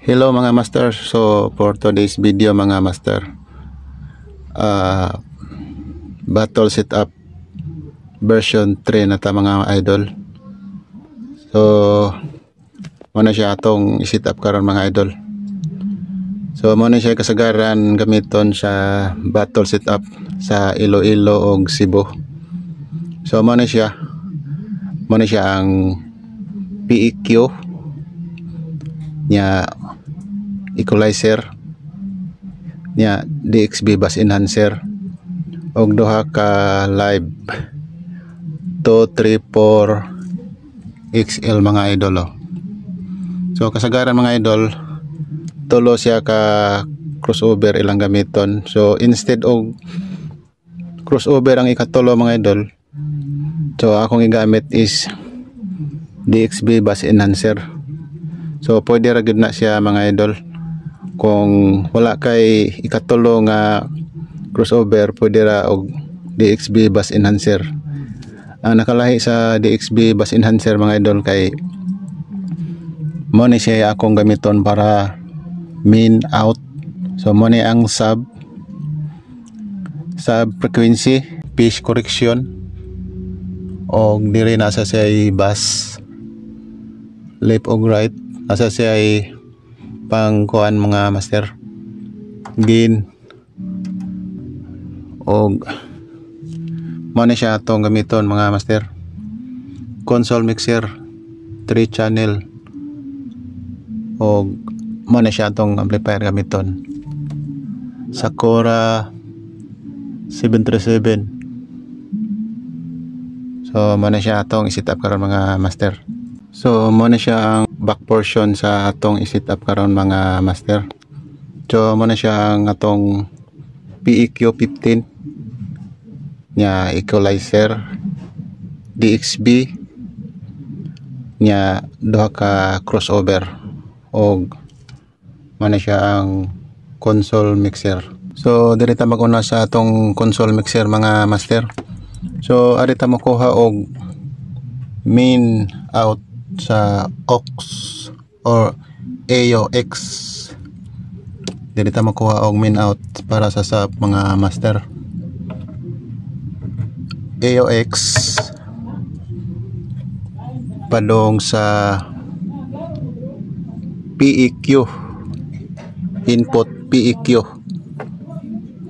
Hello mga master. So for today's video mga master, battle setup version 3 na ta mga idol. So muna siya atong i-set up karon mga idol. So muna siya kasagaran gamiton sa battle setup sa Iloilo o Cebu. So muna siya ang PEQ nya equalizer nya DXB bus enhancer og duha ka live 234 XL mga idol. So kasagaran mga idol, tulo siya ka crossover ilang gamiton. So instead og crossover ang ikatulo mga idol, so akong igamit is DXB bus enhancer. So pwede ra gyud na siya mga idol. Kung wala kay ikatulo nga crossover, pwede ra og DXB bus enhancer. Ang nakalahi sa DXB bus enhancer mga idol kay mo ni siya akong gamiton para min out. So mo ni ang sub frequency, pitch correction, og diri nasa siya bus left og right, nasa siya pang kuan mga master gain, og mo na siya atong gamiton mga master. Console mixer 3 channel, og mo na siya atong amplifier gamiton Sakura 737. So mo na siya atong i-set up karon mga master. So mo na siya ang back portion sa atong i-set up karon mga master. So mo na siya ang atong PEQ 15 nya equalizer DXB nya duha ka crossover, og mo na siya ang console mixer. So diri ta mag-una sa atong console mixer mga master. So ari ta makuha og main out sa aux or AUX. Dili ta makuha og main out para sa sub mga master. AUX padong sa PEQ, input PEQ.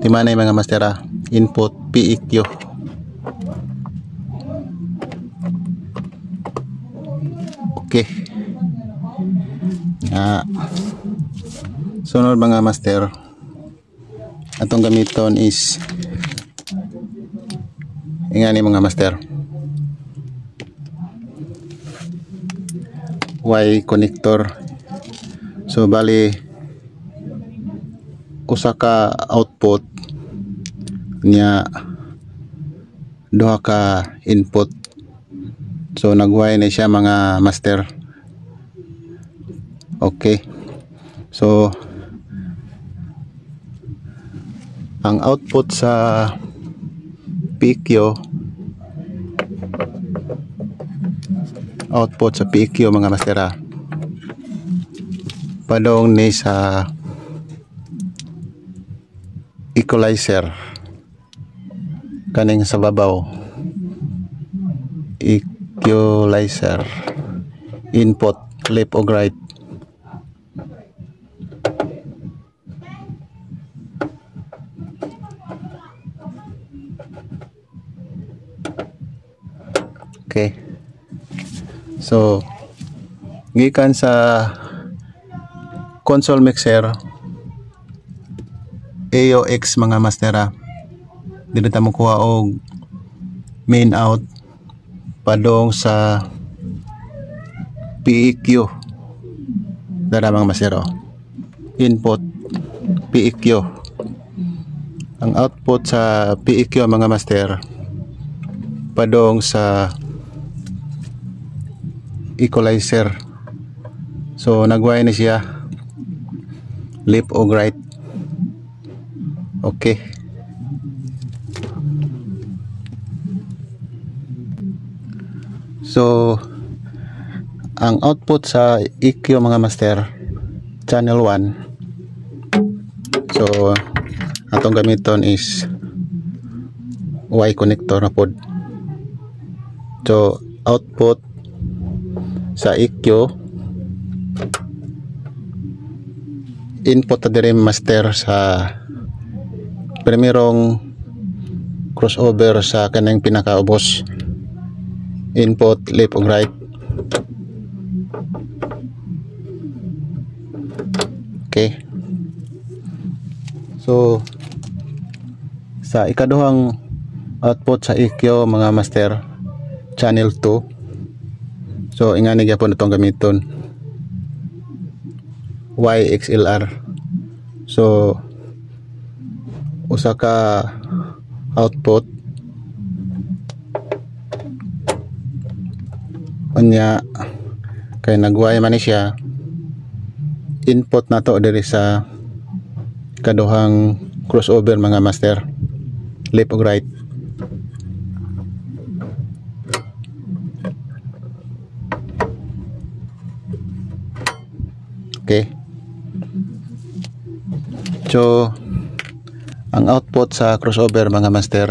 Di mana mga master input PEQ. Okay. Sunod mga master, atong gamiton is ingani mga master, Y connector. So bali usa ka output nya duha ka input. So nag-Y na siya mga master. Okay. So ang output sa PEQ, mga master, padong ni sa equalizer kaning sa babaw. Equalizer input left o right. Okay. So gikan sa console mixer AUX mga master, dili ta makuha og main out padong sa PEQ. Dara mga master, input PEQ. Ang output sa PEQ mga master padong sa equalizer. So nag-Y na siya left o right. Okay. So ang output sa EQ mga master channel 1. So atong gamiton is Y connector na pod. So output sa EQ, input na dire master sa primerong crossover sa kanang pinakaubos, input left o right. Okay, so sa ikaduhang output sa EQ mga master, channel 2. So ingani gyapon itong gamiton YXLR. So usa ka output unya kay nag-Y man ni siya, input nato diri sa kaduhang crossover mga master, left o right. Okay, so ang output sa crossover mga master,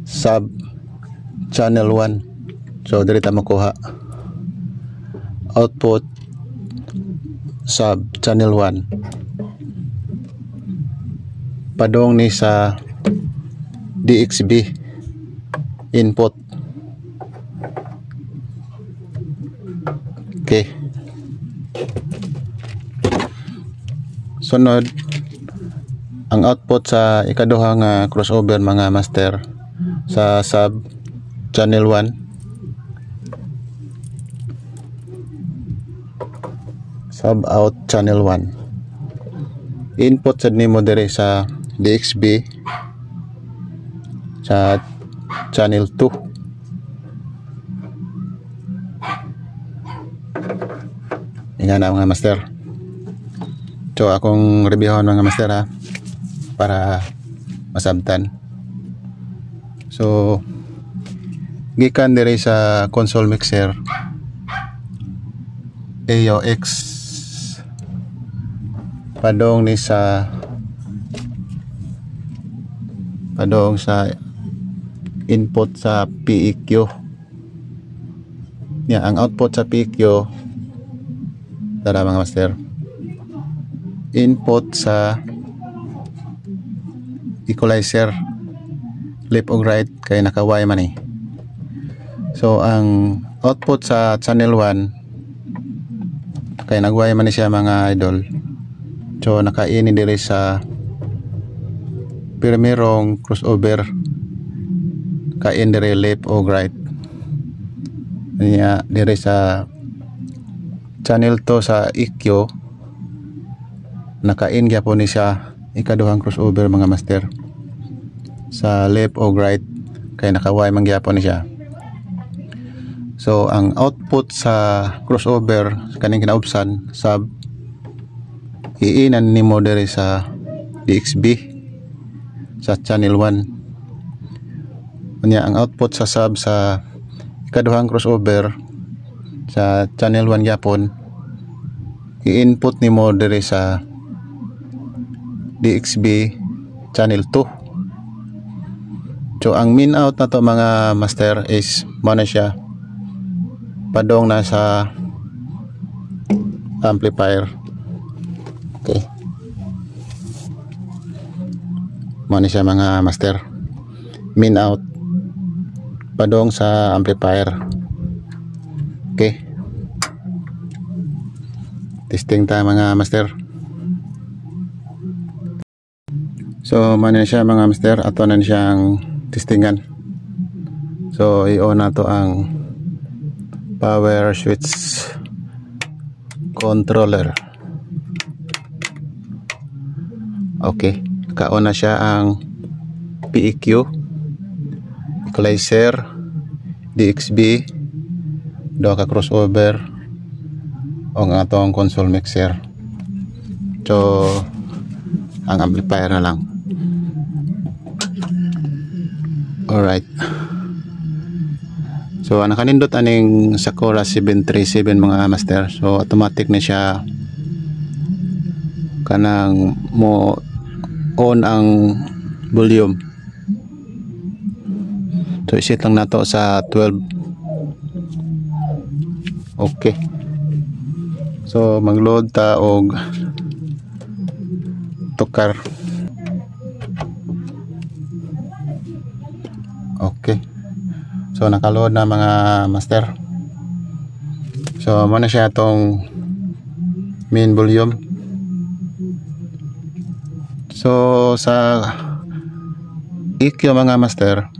sub channel 1. So diri ta makuha output sub channel 1 padong ni sa DXB input. Okay, sunod ang output sa ikaduhang crossover mga master sa sub channel 1, sub out channel 1, input sad nimo dire sa DXB sa channel 2. Ingana mga master. So akong reviewon mga master ha, para masabtan. So gikan dire sa console mixer AUX padong ni sa input sa PEQ. Ang output sa PEQ tara mga master, input sa equalizer left o right kay naka-Y man eh. So ang output sa channel 1 kay nag-Y man siya mga idol. So naka-in dire sa primerong crossover, ka-in dire left o right. Niya dire sa channel 2 sa EQ, naka-in gyapon ni siya ikaduhang crossover mga master sa left o right kay naka-Y man gyapon ni siya. So ang output sa crossover kaning kinaubsan sub, iinan nimo diri sa DXB sa channel 1. Unya ang output sa sub sa ikaduhang crossover sa channel 1 gyapon, i-input nimo diri sa DXB channel 2. So ang min out na to mga master is mana siya padong na sa amplifier. Okay, mana siya mga master, min out padong sa amplifier. Okay, testing tayo mga master. So mana siya mga master, ato na siyang testingan. So i-on na to ang power switch controller. Okay, ka-on na siya ang PEQ, equalizer, DXB, duha ka crossover o ang atong console mixer. So ang amplifier na lang. Alright, so nakanindot aning Sakura 737 mga master. So automatic na siya kanang mo on ang volume. So iset lang nato sa 12. Okay, so mag-load ta og tukar. Okay, so nakaload na mga master. So muna siya tong main volume. So sa EQ mga master,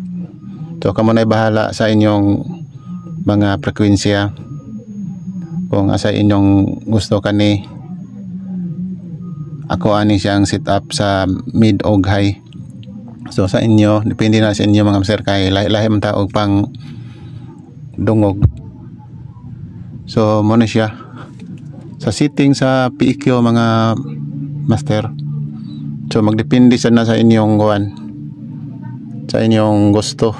so kamo na bahala sa inyong mga frekwensya kung asa inyong gusto kani. Ako ani siyang set up sa mid og high. So sa inyo, depende na sa inyo mga master, kay lahi man ta og pang dungog. So muna siya sa setting sa PEQ mga master. So magdepende sa na sa inyong kuan, sa inyong gusto.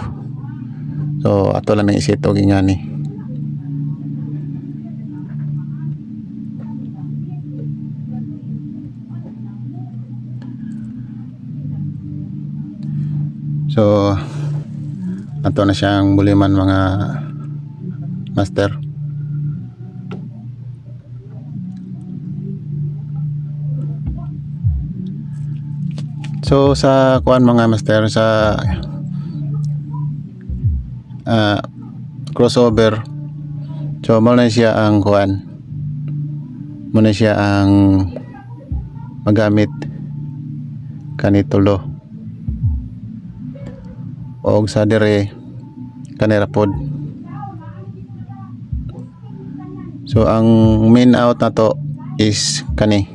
So ato lang i-set og ingani. So ato na siyang buliman mga master. So sa kuan mga master, sa crossover, so muna siya ang kuan, muna siya ang magamit kanitulo og sa dire kanira pod. So ang main out na to is kani.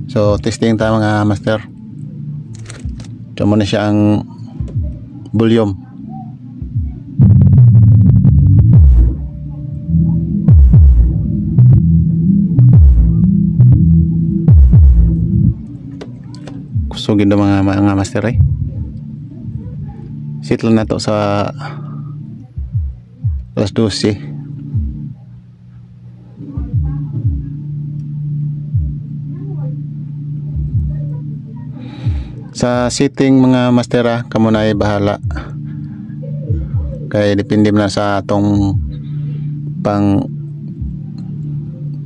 So testing ta mga master. So muna siya ang volume. Kusugin do mga master ay. Set lang nato sa alas 12. Sa setting mga mastera, kamo na ay bahala. Kaya depende na sa atong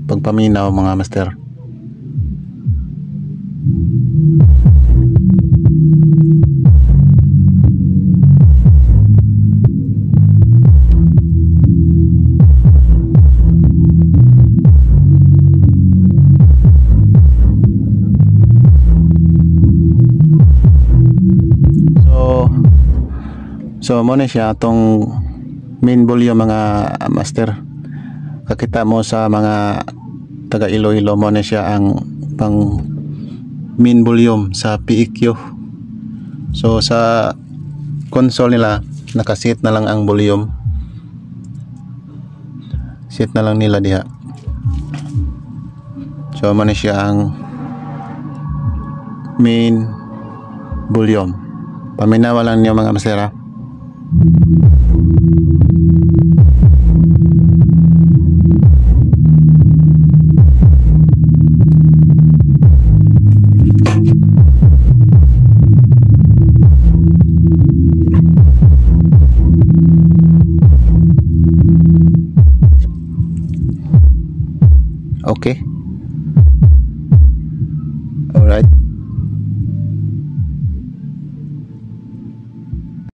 pagpaminaw mga master. So mo na siya atong main volume mga master. Kakita mo sa mga taga Iloilo, mo na siya ang pang main volume sa PEQ. So sa console nila nakaset na lang ang volume. Set na lang nila diha. So mo na siya ang main volume. Paminawa lang niyo mga master ha. Okay. All right.